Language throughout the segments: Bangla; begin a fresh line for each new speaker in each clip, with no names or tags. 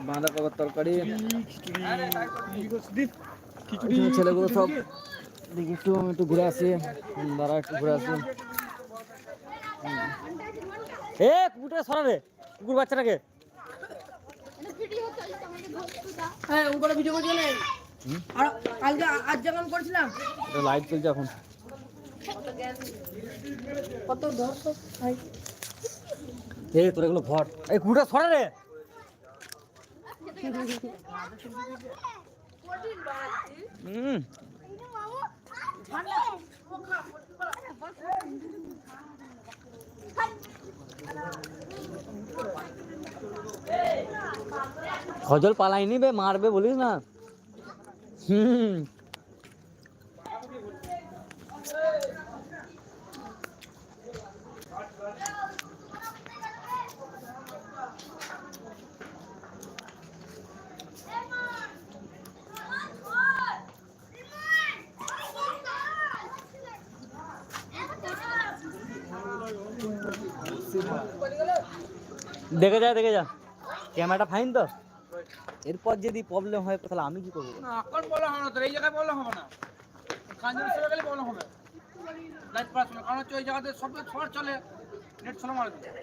বাঁধাকপির তরকারি, ছেলেগুলো সব দেখি একটু ঘুরে আসি, দাঁড়া একটু ঘুরে আসি। এ কুকুরটা সরা রে, কুকুর বাচ্চাটাকে।
হ্যাঁ ওগুলো ভিডিও করে চলে আর কালকে আজ যখন করছিলাম
এটা লাইট চলছে এখন।
কত দর্শক ভাই
এই তোর এগুলো ভট, এই কুকুরটা সরা রে। সজল পালাইনি বে, মারবে বলিস না। দেখে যা ক্যামেরাটা ফাইন তো। এরপর যদি প্রবলেম হয় তাহলে আমি কি করবো?
না এখন বলা হবে না, তোর এই জায়গায় বলা হবে না, কাঞ্জন চলে গেলে বলা হবে লাইট পাস না, কারণ হচ্ছে ওই জায়গাতে সব সবার চলে নেট স্লো মারে দিবে।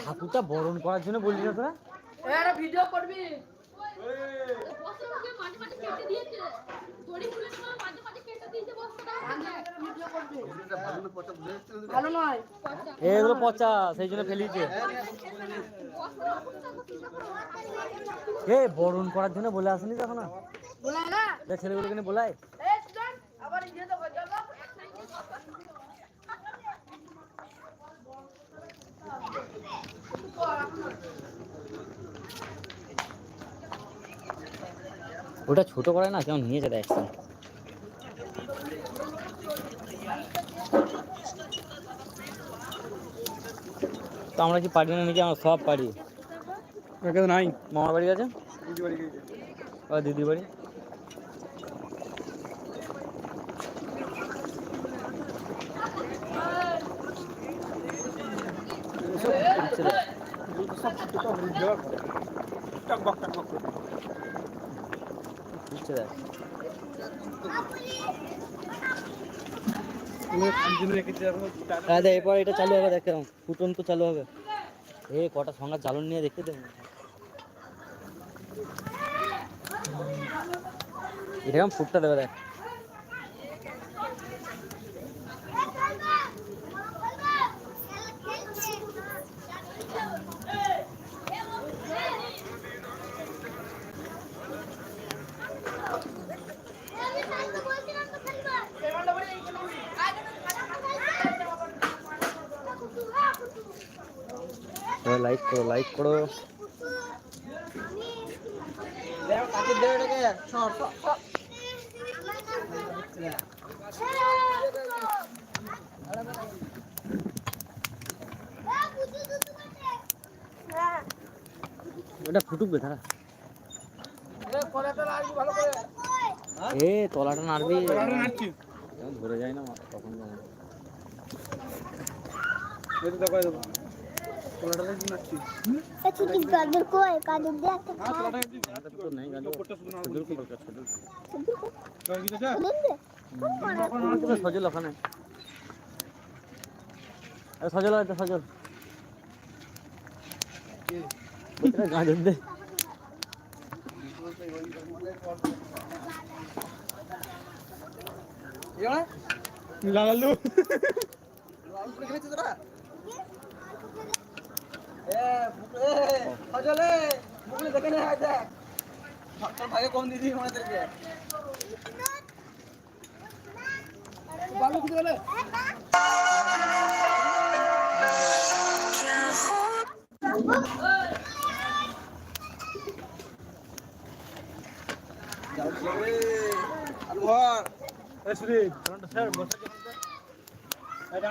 ঠাকুরটা বরণ করার জন্য বললি না তোরা?
ভিডিও করবি ভালো নয়,
এগুলো পচা, সেই জন্য ফেলিছে। এ বরণ করার জন্য বলে আসেনি তখন
বলাই না
ছেলেগুলোকে নিয়ে বলাই।
আবার ইয়ে দেবো
ওটা ছোট করে না, কেমন নিয়ে যেতে একসাথে। তো আমরা কি পারি না নাকি? আমরা সব পারি।
নাই
মামার বাড়ি আছে, দিদি বাড়ি। এরপর এটা চালু হবে, দেখতে ফুটন তো চালু হবে। এ কটা সংঘাত চালন নিয়ে দেখতে দেব। এরকম ফুটটা দেবে দেখ। লাইক করো, লাইক করো। ওটা ফুটুক বে তারা। এ তলাটা নাড়বি, ধরে যায় না তখন। সজল ওখানে, সজল সজল গাজর দে।
লালু দেখে না ভাগে কম দিদি আমাদেরকে ভালো কিছু বলে আর